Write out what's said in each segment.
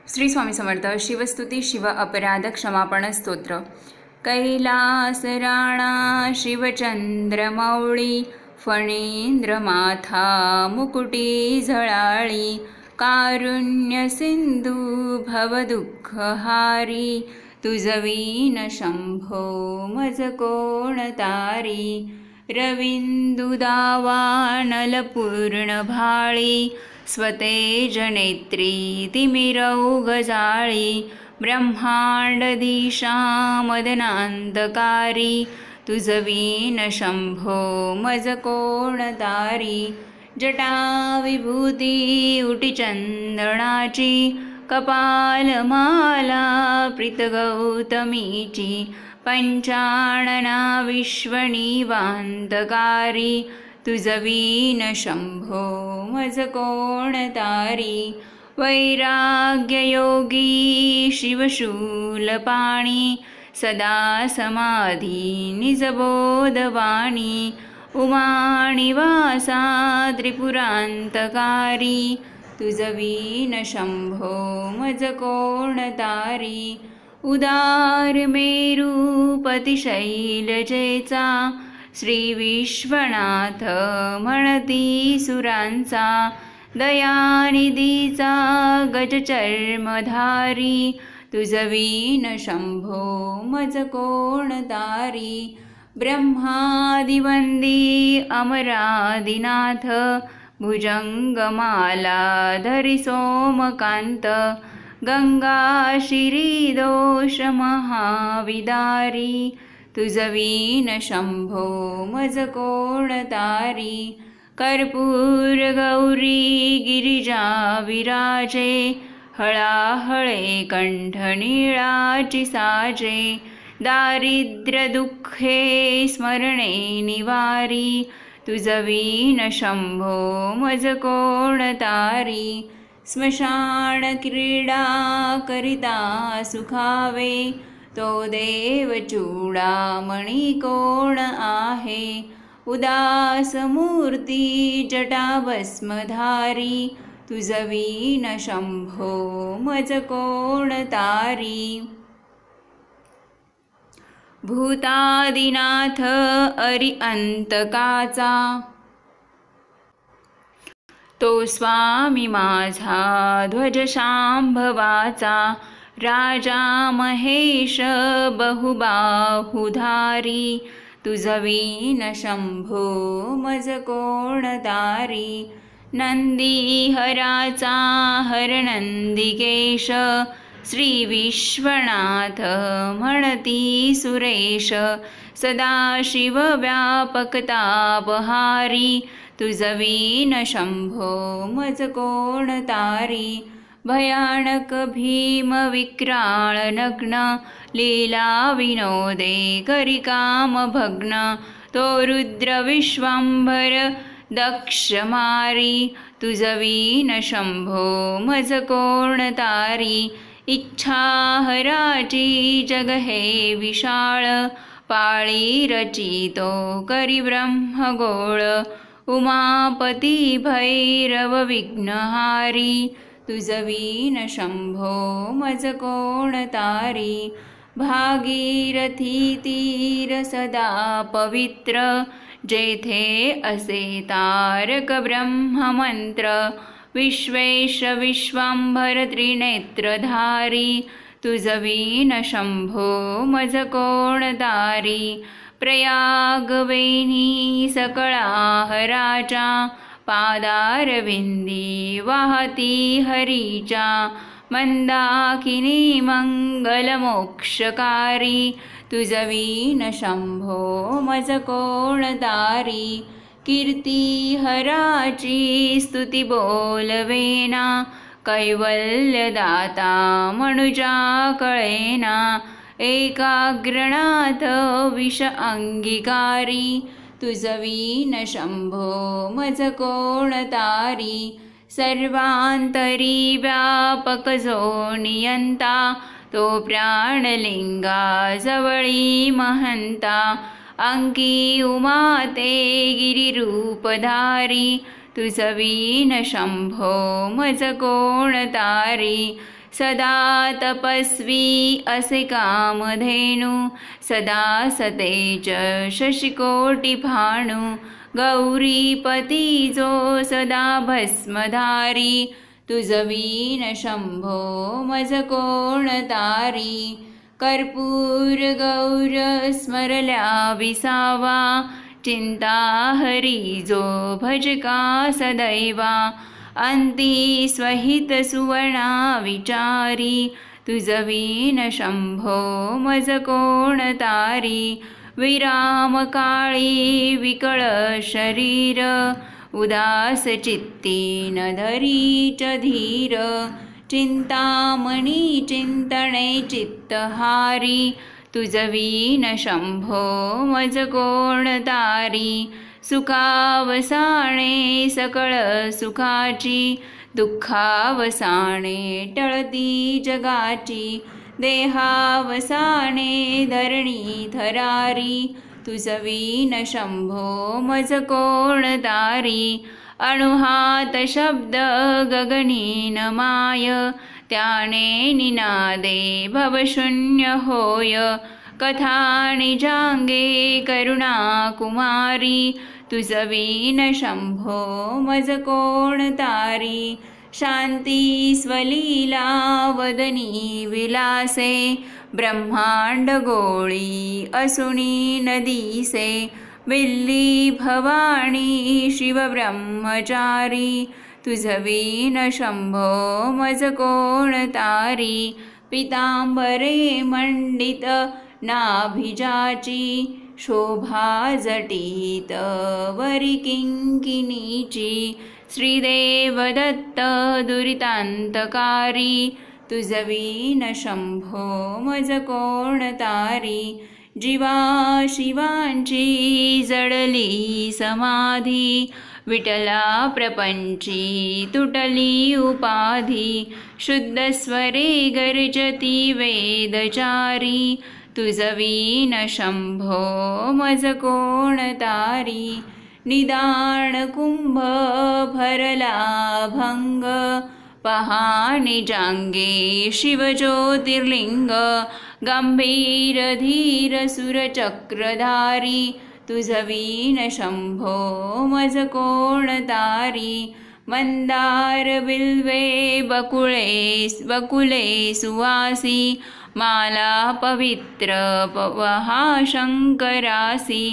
श्री स्वामी समर्थ. शिवस्तुती शिव अपराध क्षमापण स्तोत्र. कैलास राणा शिवचंद्रमौळी, फणींद्र माथा मुकुटी झळाळी, कारुण्य सिंधू भवदुःखहारी, तुझवीन शंभो मज कोण तारी. रविंदुदावानल पूर्ण भाळी, स्वतेज नेत्री तिमिरौघ जाळी, ब्रह्मांड दिशा मदनांतकारी, तुझवीन शंभो मज कोण तारी. जटा विभूती उटी चंदनाची, कपालमाला प्रीत गौतमीची, पंचाणना विश्वनिवांतकारी, तुझवीन शंभो मज कोण तारी. वैराग्ययोगी शिवशूलपाणी, सदा समाधी निजबोधवाणी, उमानिवासा त्रिपुरांतकारी, तुझवीन शंभो मज कोण तारी. उदार मेरुपती शैलजेचा, श्री विश्वनाथ म्हणती सुरांचा, दयानिधीचा गजचर्मधारी, तुझवीन शंभो मज कोण तारी. ब्रह्मादिवंदी अमरादिनाथ, भुजंगमाला धरी सोमकांत, गंगा शिरीदोष महाविदारी, तुझवीन शंभो मज कोण तारी. कर्पूर गौरी गिरिजा विराजे, हळाहळे कंठ नीळाची साजे, दारिद्र्य दुःखे स्मरणे निवारी, तुझवीन शंभो मज कोण तारी. स्मशान क्रीडा करिता सुखावे, तो देव चूडामणी कोण आहे. उदास मूर्ती जटा भस्मधारी, तुझवीन शंभो मज कोण तारी. भूतादिनाथ अरिअंतकाचा, तो स्वामी माझा ध्वज शांभवाचा, राजा महेश बहुबाहुधारी, तुझवीन शंभो मज कोण तारी. नंदीहराचा हरनंदिकेश, श्री विश्वनाथ म्हणती सुरेश, सदाशिव व्यापक तापहारी, तुझवीन शंभो मज कोण तारी. भयानक भीम विक्राळ नग्न, लीला विनोदे करी काम भग्न, तो रुद्र विश्वंभर दक्ष मारी, तुझवीन शंभो मज कोण तारी. इच्छाहराची जग हे विशाळ, पाळी रचितो करी ब्रह्मगोळ, उमापती भैरव विघ्नहारी, तुझवीन शंभो मज कोण तारी. भागीरथी तीर सदा पवित्र, जेथे असे तारक ब्रह्ममंत्र, विश्वेश विश्वांभर त्रिनेत्रधारी, तुझवीन शंभो मज कोण तारी. प्रयागवेणी सकळाहराच्या, पादारविंदी वाहती हरीच्या, मंदाकिनी मंगलमोक्षकारी, तुझवीन शंभो मज कोण तारी. कीर्ती हराची स्तुती बोलवेना, कैवल्यदाता मनुजा कळेना, एकाग्रनाथ विष अंगीकारी, तुझवीन शंभो मज कोण तारी. सर्वांतरी व्यापक जो नियंता, तो प्राणलिंगा जवळी महंता, अंकी उमाते गिरिरूपधारी, तुझवीन शंभो मज कोण तारी. सदा तपस्वी असे कामधेनु सदा सतेज शशिकोटी भानु गौरीपती जो सदा भस्मधारी तुझवीन शंभो मज कोण तारी कर्पूर गौर स्मरल्या विसावा चिंता हरी जो भजका सदैवा अंती स्वहित सुवर्णा विचारी तुझवीन शंभो मज कोण तारी विराम काळी विकळ शरीर उदास चित्ती न धरीच धीर चिंतामणी चिंतणे चित्तहारी तुझवीन शंभो मज कोण तारी सुखावसाणे सकळ सुखाची दुःखावसाणे टळती जगाची देहावसाने धरणी थरारी तुझवीन शंभो मज कोण तारी अणुहात शब्द गगनीन माय त्याने निनादे भवशून्य होय कथा निजांगे करुणा कुमारी तुझवीन शंभो मज कोण तारी शांती स्वलीला वदनी विलासे ब्रह्मांड गोळी असुनी नदीसे विल्ली भवानी शिव ब्रह्मचारी तुझवीन शंभो मज कोण तारी पितांबरे मंडित नाभिजाची शोभा जटित वरी किंकिनीची श्रीदेव दत्त दुरितांतकारी तुझवीन शंभो मज कोण तारी जीवा शिवांची जडली समाधी विठला प्रपंची तुटली उपाधी शुद्ध स्वरे गर्जती वेदचारी तुझवीन शंभो मज कोण तारी निदान कुंभ भरला भंग पहा निजांगे शिवज्योतिर्लिंग गंभीर धीर सुरचक्रधारी तुझवीन शंभो मज कोण तारी मंदार बिल्वे बकुले सुवासी माला पवित्र पवहा शंकरासी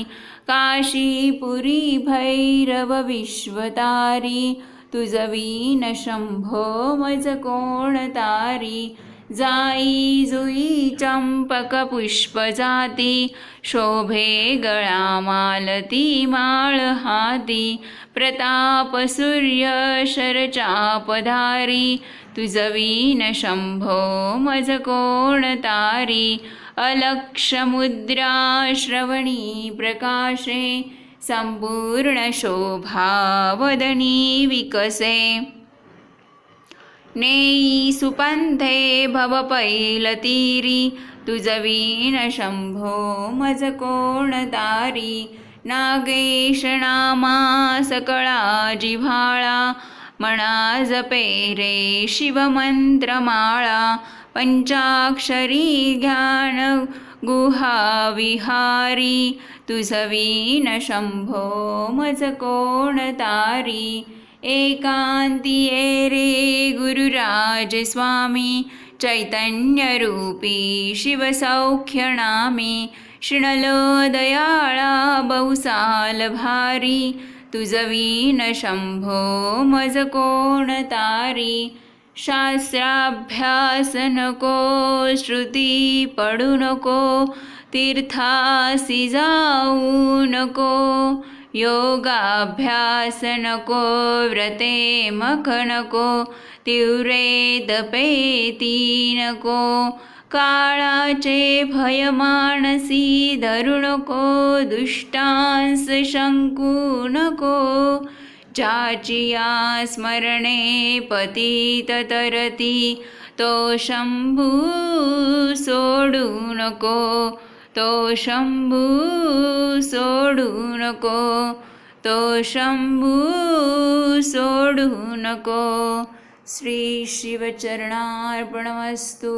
काशीपुरी भैरव विश्वतारी तुझवीन शंभो मज कोण तारी जाई जुई चंपक पुष्प जाती शोभे गळा मालती माळ हाती प्रताप सूर्य शरचापधारी तुझवीन शंभो मज कोण तारी अलक्ष मुद्रा श्रवणी प्रकाशे संपूर्ण शोभा वदनी विकसे नेई सुपंथे भव पैलतीरी तुझवीन शंभो मज कोण तारी नागेश नामा सकळा जिव्हाळा मना जपे रे शिवमंत्रमाळा पंचाक्षरी ज्ञान गुहा विहारी तुझवीन शंभो मज कोण तारी एकांती रे गुरुराज स्वामी चैतन्य रूपी शिवसौख्यनामी शृणलो दयाळा बहुसाल भारी तुझवीन शंभो मज कोण तारी शास्त्राभ्यास नको श्रुती पडू नको तीर्थासी जाऊ नको योगाभ्यास नको व्रते मख नको तीव्रे तपेती नको काळाचे भय मानसी धरू नको दुष्टांस शंकू नको ज्याचिया स्मरणे पतित तरती तो शंभू सोडू नको तो शंभू सोडू नको तो शंभू सोडू नको श्री शिवचरणार्पणमस्तु।